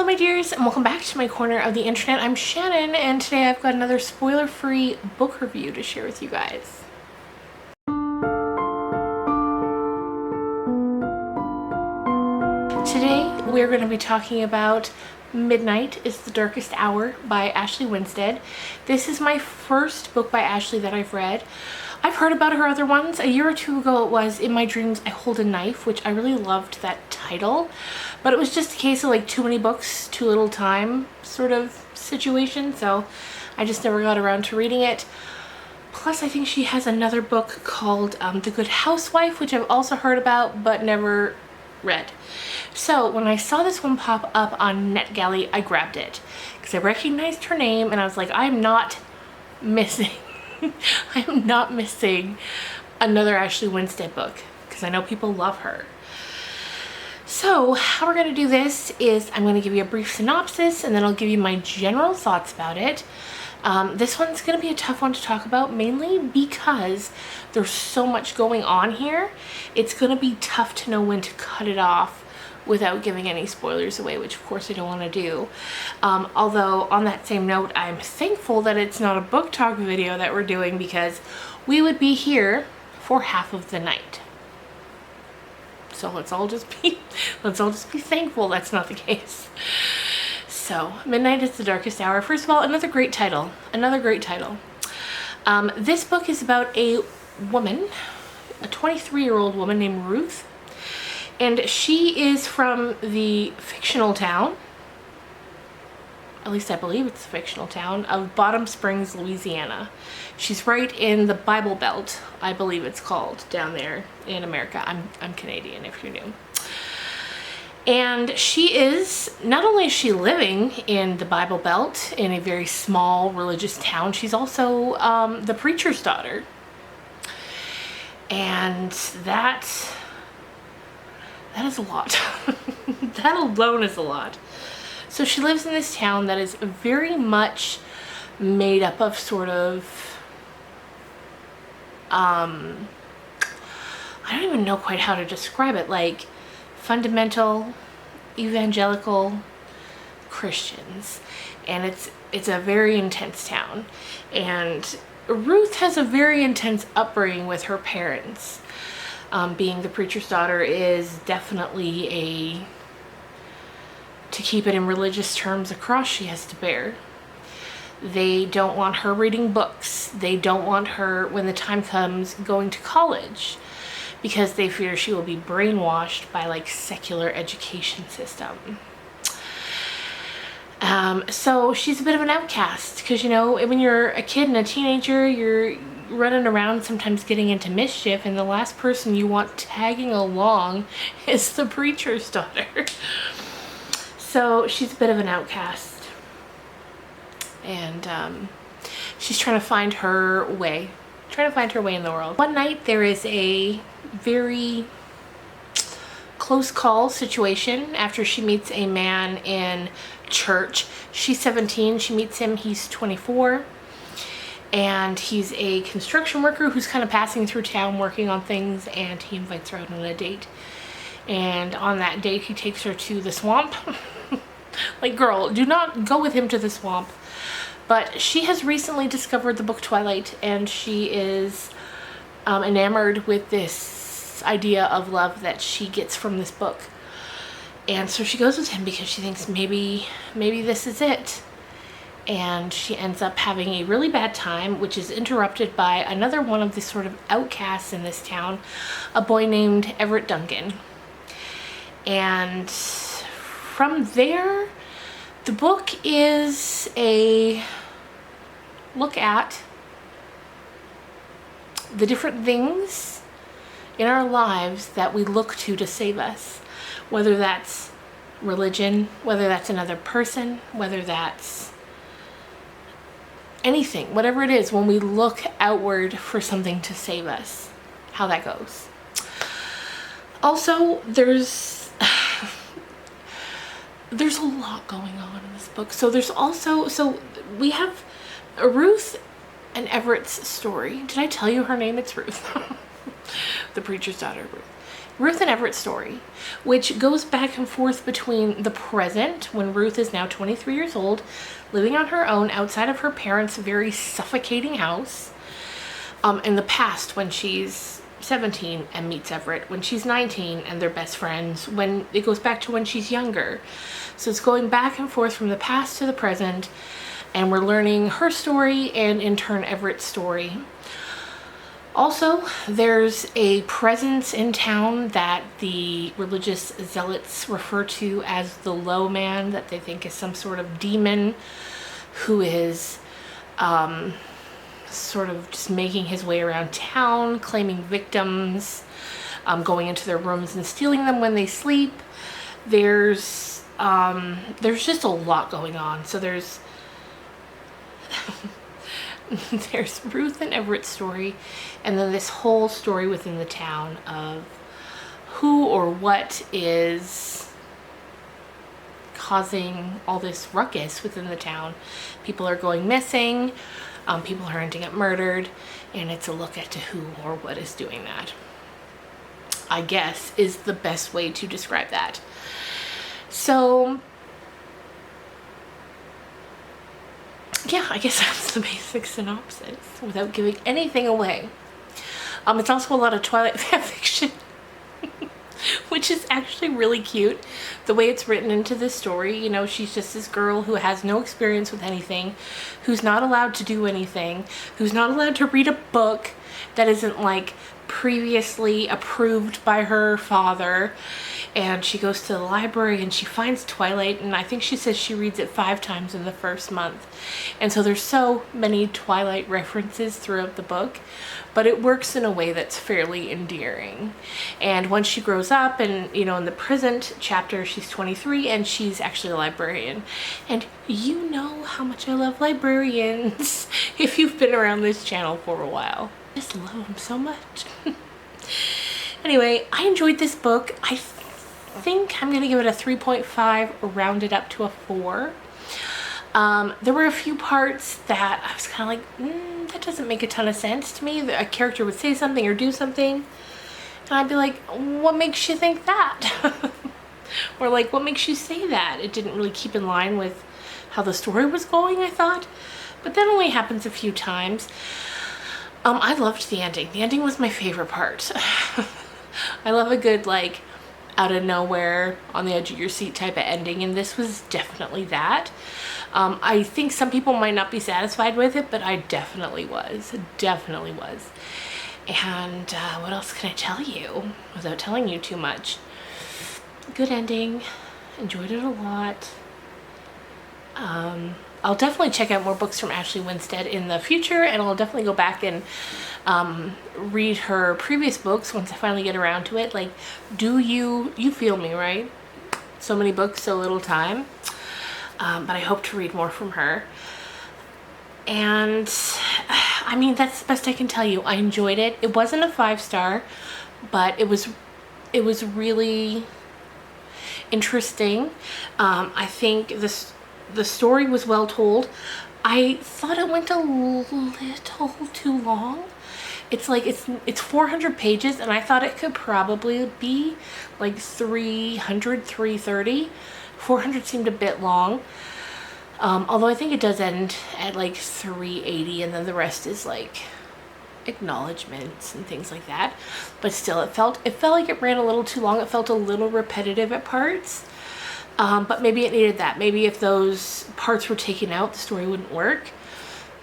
Hello my dears, and welcome back to my corner of the internet. I'm Shannon, and today I've got another spoiler-free book review to share with you guys. Today we're going to be talking about Midnight is the Darkest Hour by Ashley Winstead. This is my first book by Ashley that I've read. I've heard about her other ones. A year or two ago it was In My Dreams I Hold a Knife, which I really loved that title, but it was just a case of like too many books, too little time sort of situation, so I just never got around to reading it. Plus I think she has another book called The Good Housewife, which I've also heard about but never read. So when I saw this one pop up on NetGalley, I grabbed it because I recognized her name and I was like, I'm not missing I'm not missing another Ashley Winstead book because I know people love her. So how we're going to do this is I'm going to give you a brief synopsis and then I'll give you my general thoughts about it. This one's going to be a tough one to talk about, mainly because there's so much going on here. It's going to be tough to know when to cut it off without giving any spoilers away, which of course I don't want to do. Although on that same note, I'm thankful that it's not a book talk video that we're doing because we would be here for half of the night. So let's all just be thankful that's not the case. So Midnight is the Darkest Hour. First of all, another great title. This book is about a woman, a 23-year-old woman named Ruth. And she is from the fictional town, at least I believe it's a fictional town, of Bottom Springs, Louisiana. She's right in the Bible Belt, I believe it's called, down there in America. I'm Canadian, if you're new. And she is, not only is she living in the Bible Belt in a very small religious town, she's also the preacher's daughter. And that is a lot. That alone is a lot. So she lives in this town that is very much made up of sort of, I don't even know quite how to describe it, like fundamental evangelical Christians. And it's a very intense town. And Ruth has a very intense upbringing with her parents. Being the preacher's daughter is definitely to keep it in religious terms, a cross she has to bear. They don't want her reading books. They don't want her, when the time comes, going to college because they fear she will be brainwashed by like secular education system. So she's a bit of an outcast because, you know, when you're a kid and a teenager, you're running around sometimes getting into mischief, and the last person you want tagging along is the preacher's daughter. So she's a bit of an outcast, and she's trying to find her way in the world. One night there is a very close call situation after she meets a man in church. She's 17, she meets him, he's 24. And he's a construction worker who's kind of passing through town working on things, and he invites her out on a date. And on that date, he takes her to the swamp. Like, girl, do not go with him to the swamp. But she has recently discovered the book Twilight, and she is enamored with this idea of love that she gets from this book. And so she goes with him because she thinks maybe this is it. And she ends up having a really bad time, which is interrupted by another one of the sort of outcasts in this town, a boy named Everett Duncan. And from there, the book is a look at the different things in our lives that we look to save us, whether that's religion, whether that's another person, whether that's anything, whatever it is, when we look outward for something to save us, how that goes. Also, there's a lot going on in this book. So we have Ruth and Everett's story. Did I tell you her name? It's Ruth. The preacher's daughter, Ruth. Ruth and Everett's story, which goes back and forth between the present, when Ruth is now 23 years old, living on her own outside of her parents' very suffocating house, in the past when she's 17 and meets Everett, when she's 19 and they're best friends, when it goes back to when she's younger. So it's going back and forth from the past to the present, and we're learning her story and in turn Everett's story. Also, there's a presence in town that the religious zealots refer to as the Low Man, that they think is some sort of demon who is sort of just making his way around town, claiming victims, going into their rooms and stealing them when they sleep. There's just a lot going on. So there's there's Ruth and Everett's story, and then this whole story within the town of who or what is causing all this ruckus within the town. People are going missing, people are ending up murdered, and it's a look at to who or what is doing that, I guess, is the best way to describe that. So yeah, I guess that's the basic synopsis without giving anything away. It's also a lot of Twilight fanfiction, which is actually really cute. The way it's written into this story, you know, she's just this girl who has no experience with anything, who's not allowed to do anything, who's not allowed to read a book that isn't like previously approved by her father. And she goes to the library and she finds Twilight, and I think she says she reads it 5 times in the first month. And so there's so many Twilight references throughout the book, but it works in a way that's fairly endearing. And once she grows up, and you know, in the present chapter she's 23 and she's actually a librarian. And you know how much I love librarians if you've been around this channel for a while. I just love them so much. Anyway, I enjoyed this book. I think I'm gonna give it a 3.5 rounded up to a 4. There were a few parts that I was kind of like, that doesn't make a ton of sense to me. A character would say something or do something, and I'd be like, what makes you think that? Or like, what makes you say that? It didn't really keep in line with how the story was going, I thought. But that only happens a few times. I loved the ending. The ending was my favorite part. I love a good, like, out of nowhere, on the edge of your seat type of ending, and this was definitely that. I think some people might not be satisfied with it, but I definitely was. Definitely was. And what else can I tell you without telling you too much? Good ending. Enjoyed it a lot. I'll definitely check out more books from Ashley Winstead in the future, and I'll definitely go back and read her previous books once I finally get around to it. Like, you feel me, right? So many books, so little time. But I hope to read more from her. And I mean, that's the best I can tell you. I enjoyed it. It wasn't a 5-star, but it was really interesting. I think the story was well told. I thought it went a little too long. It's like, it's 400 pages, and I thought it could probably be like 300, 330. 400 seemed a bit long. Although I think it does end at like 380, and then the rest is like acknowledgements and things like that. But still, it felt like it ran a little too long. It felt a little repetitive at parts. But maybe it needed that. Maybe if those parts were taken out, the story wouldn't work.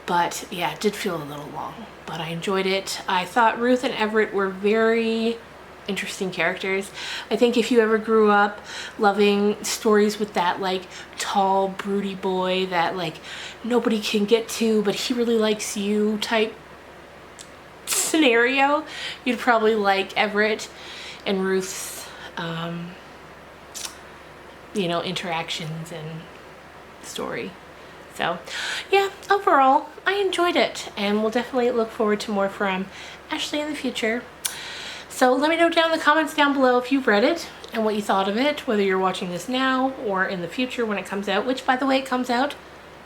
But yeah, it did feel a little long, but I enjoyed it. I thought Ruth and Everett were very interesting characters. I think if you ever grew up loving stories with that like tall, broody boy that like nobody can get to, but he really likes you type scenario, you'd probably like Everett and Ruth's you know, interactions and story. So yeah, overall I enjoyed it, and we'll definitely look forward to more from Ashley in the future. So let me know down in the comments down below if you've read it and what you thought of it, whether you're watching this now or in the future when it comes out, which by the way, it comes out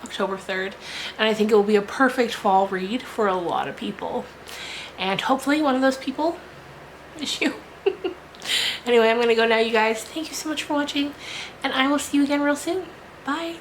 October 3rd, and I think it will be a perfect fall read for a lot of people, and hopefully one of those people is you. Anyway, I'm gonna go now, you guys. Thank you so much for watching, and I will see you again real soon. Bye.